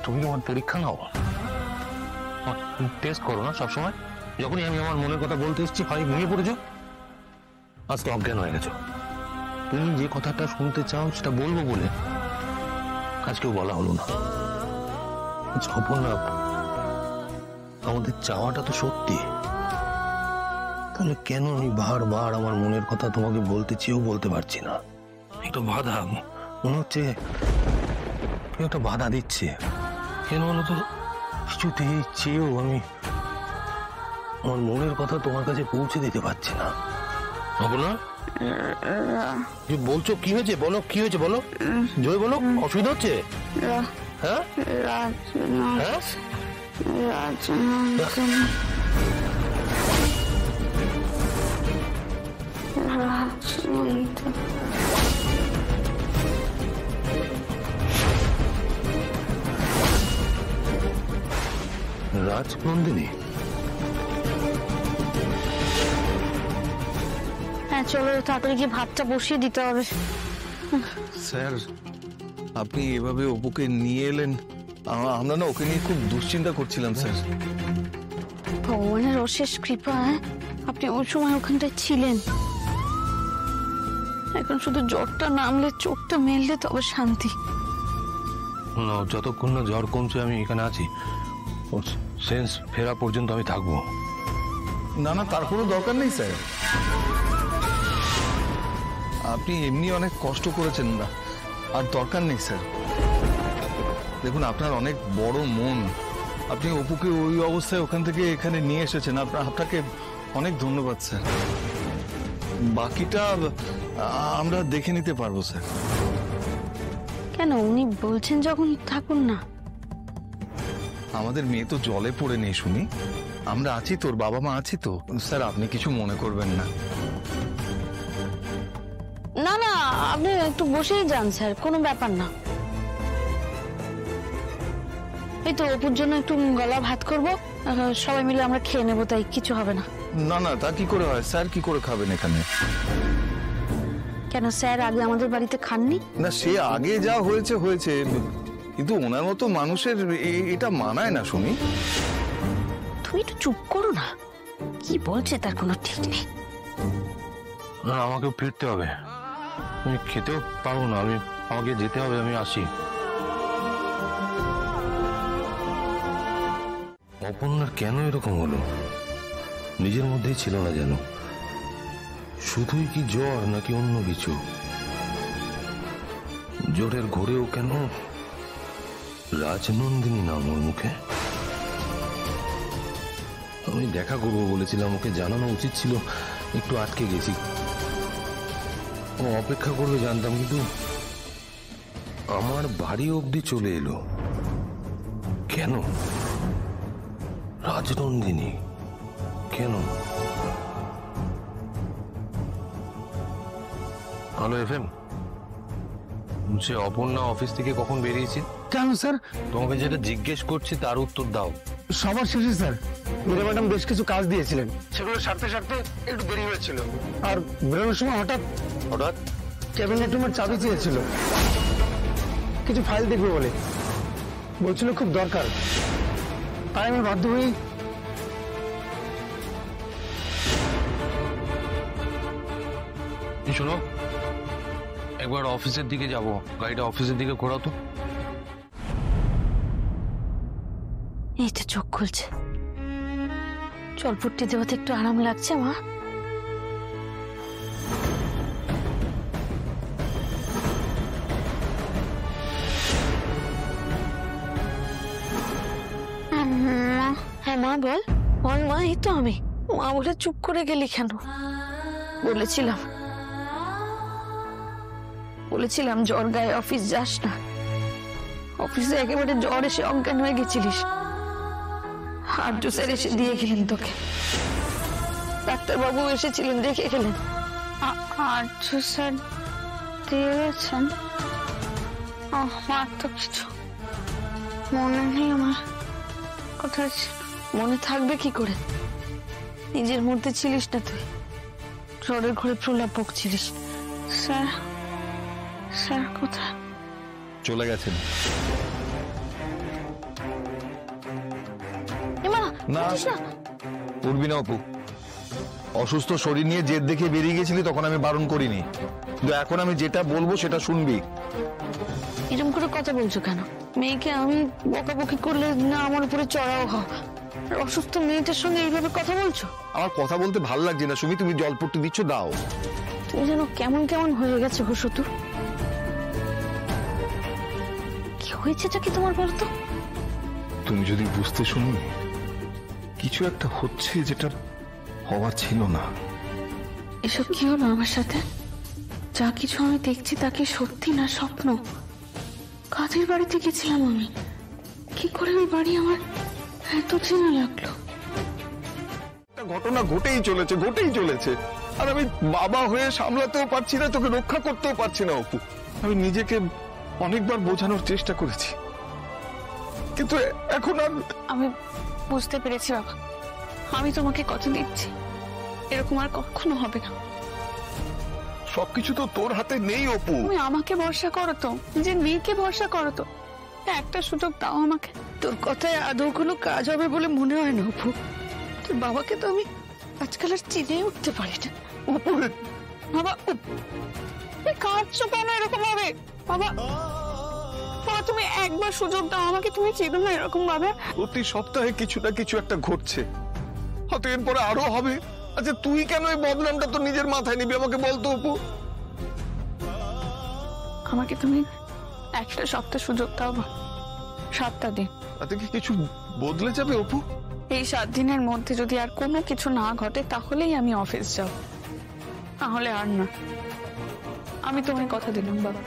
তুমি আমার পরীক্ষা নাও, টেস্ট করো না সবসময়। যখনই আমি আমার মনের কথা বলতে এসেছি হয় ভেঙে পড়েছো, আজকে অজ্ঞান হয়ে গেছো। তুমি যে কথাটা শুনতে চাও সেটা বলবো বলে আজকেও বলা হলো না। অপর্ণা, আমাদের চাওয়াটা তো সত্যি, তাহলে কেন আমি বারবার আমার মনের কথা তোমাকে বলতে চেয়েও বলতে পারছি না? একটা বাধা মনে হচ্ছে, একটা বাধা দিচ্ছে কেন বলো তো? কিছুতেই চেয়েও আমি আমার মনের কথা তোমার কাছে পৌঁছে দিতে পারছি না। অপর্ণা, বলছো কি হয়েছে? বলো কি হয়েছে, বলো জয়, বলো অসুবিধা হচ্ছে? হ্যাঁ রাজনন্দিনী? হ্যাঁ চলো তাড়াতাড়ি গিয়ে ভাতটা বসিয়ে দিতে হবে। স্যার, আপনি এভাবে অপুকে নিয়ে এলেন, আমরা না ওকে নিয়ে খুব দুশ্চিন্তা করছিলাম স্যার। ভগবানের অশেষ কৃপা, আপনি ওই সময় ওখানটায় ছিলেন। এখন শুধু জ্বরটা নামলে, চোখটা মেললে তবে শান্তি। যতক্ষণ না জ্বর কমছে আমি এখানে আছি, সেন্স ফেরা পর্যন্ত আমি থাকবো। না না, তার কোনো দরকার নেই স্যার, আপনি এমনি অনেক কষ্ট করেছেন না, আর দরকার নেই স্যার। দেখুন, আপনার অনেক বড় মন, আপনি অপুকে ওই অবস্থায় ওখান থেকে এখানে নিয়ে এসেছেন, আপনাকে অনেক ধন্যবাদ স্যার। বাকিটা আমরা দেখে নিতে পারবো স্যার। কেন, উনি বলছেন যখন থাকুন না। আমাদের মেয়ে তো জলে পড়ে নেই শুনি, আমরা আছি, তোর বাবা মা আছি তো স্যার, আপনি কিছু মনে করবেন না। না না, আপনি একটু বসেই যান স্যার, কোনো ব্যাপার না। এই তো অপুর জন্য একটু গলা ভাত করবো, সবাই মিলে আমরা খেয়ে নেবো, তাই কিছু হবে না। না না, তা কি করে হয় স্যার? কি করে খাবেন এখানে? কেন, স্যার আগে আমাদের বাড়িতে খাননি? না, সে আগে যা হয়েছে হয়েছে, কিন্তু ওনার মতো মানুষের এটা মানায় না শুনি। তুমি একটু চুপ করো না, কি বলছে তার কোনো ঠিক নেই। না, আমাকেও ফিরতে হবে, আমি খেতেও পারবো না, আমাকে যেতে হবে, আমি আসি। অপর্ণার কেন এরকম হলো? নিজের মধ্যেই ছিল না যেন। শুধুই কি জ্বর নাকি অন্য কিছু? জ্বরের ঘোরেও কেন রাজনন্দিনী নাম ওর মুখে? আমি দেখা করবো বলেছিলাম, ওকে জানানো উচিত ছিল, একটু আটকে গেছি। ও অপেক্ষা করবে জানতাম, কিন্তু আমার বাড়ি অবধি চলে এলো কেন? রাজনন্দিনী কেন? হ্যালো এফএম, সে অপর্ণা অফিস থেকে কখন বেরিয়েছে? কেন স্যার? তোমাকে যেটা জিজ্ঞেস করছি তার উত্তর দাও। সবার শেষে স্যার, মীরা ম্যাডাম বেশ কিছু কাজ দিয়েছিলেন, সেগুলো সারতে সারতে একটু দেরি হয়েছিল, আর বেরোনোর সময় হঠাৎ ক্যাবিনেট রুমের চাবি চেয়েছিল, কিছু ফাইল দেখবে বলে বলছিল, খুব দরকার, তাই আমি বাধ্য হয়ে। শোনো, একবার অফিসের দিকে যাব, গাড়িটা অফিসের দিকে ঘোরাও তো। এই তো চোখ খুলছে, জলপট্টি দেওয়াতে একটু আরাম লাগছে মা। হ্যাঁ মা, বল বল মা। এই তো আমি। মা বলে চুপ করে গেলি কেন? বলেছিলাম জ্বর গায়ে অফিস যাস না। অফিসে একেবারে জ্বর এসে অজ্ঞান হয়ে গেছিলিস, আর্য স্যার এসে দিয়ে গেলেন তোকে, ডাক্তারবাবু এসেছিলেন, দেখে গেলেন। আর্য স্যার দিয়ে গেছেন? আমার তো কিছু মনে নেই, আমার কোথায় মনে থাকবে কি করে? নিজের মধ্যে ছিলিস না তুই, জ্বরের ঘরে প্রলাপ বকছিলিস। স্যার কোথায়? চলে গেছেন। না উঠিস না। উঠবি না অপু। অসুস্থ শরীর নিয়ে জেদ দেখে বেরিয়ে গেছিলি, তখন আমি বারণ করিনি, কিন্তু এখন আমি যেটা বলবো সেটা শুনবি। এরকম করে কথা বলছো কেন? মেয়েকে আমি বকাবকি করলে না আমার উপরে চড়াও হও, আর অসুস্থ মেয়েটার সঙ্গে এইভাবে কথা বলছো? আমার কথা বলতে ভাল লাগছে না সুমি, তুমি জলপট্টি দিচ্ছ, দাও। তুমি যেন কেমন কেমন হয়ে গেছে গো শুধু। কি হয়েছেটা কি তোমার বলতো? তুমি যদি বুঝতে শুনি, কিছু একটা হচ্ছে যেটা হওয়ার ছিল না। এসব কি হলো আমার সাথে? যা কিছু আমি দেখছি তা কি সত্যি না স্বপ্ন? কাদের বাড়িতে গেছিলাম আমি? কি করে ওই বাড়ি আমার এত চেনা লাগলো? ঘটনা ঘটেই চলেছে, আর আমি বাবা হয়ে সামলাতেও পারছি না, তোকে রক্ষা করতেও পারছি না অপু। আমি নিজেকে অনেকবার বোঝানোর চেষ্টা করেছি, কিন্তু এখন আর। আমি বুঝতে পেরেছি বাবা, আমি তোমাকে কথা দিচ্ছি এরকম আর কখনো হবে না। সবকিছু তো তোর হাতে নেই অপু। তুমি আমাকে ভরসা করো তো, নিজের মেয়েকে ভরসা করো তো, একটা সুযোগ দাও আমাকে। তোর কথায় আদৌ কোনো কাজ হবে বলে মনে হয় না অপু। তোর বাবাকে তো আমি আজকাল আর চিনে উঠতে পারি না। অপু, বাবা তুমি কাঁদছো কেন এরকম ভাবে? বাবা বাবা তুমি একবার সুযোগ দাও আমাকে, তুমি চেনো না এরকম ভাবে। প্রতি সপ্তাহে কিছু না কিছু একটা ঘটছে, হয়তো এরপরে আরো হবে। আচ্ছা তুই কেন এই বদনামটা তো নিজের মাথায় নিবি, আমাকে বলতো অপু। আমাকে তুমি একটা সপ্তাহ সুযোগ দাও, 7টা দিন। তাতে কি কিছু বদলে যাবে অপু? এই 7 দিনের মধ্যে যদি আর কোনো কিছু না ঘটে তাহলেই আমি অফিস যাব, তাহলে আর না। আমি তোমায় কথা দিলাম বাবা।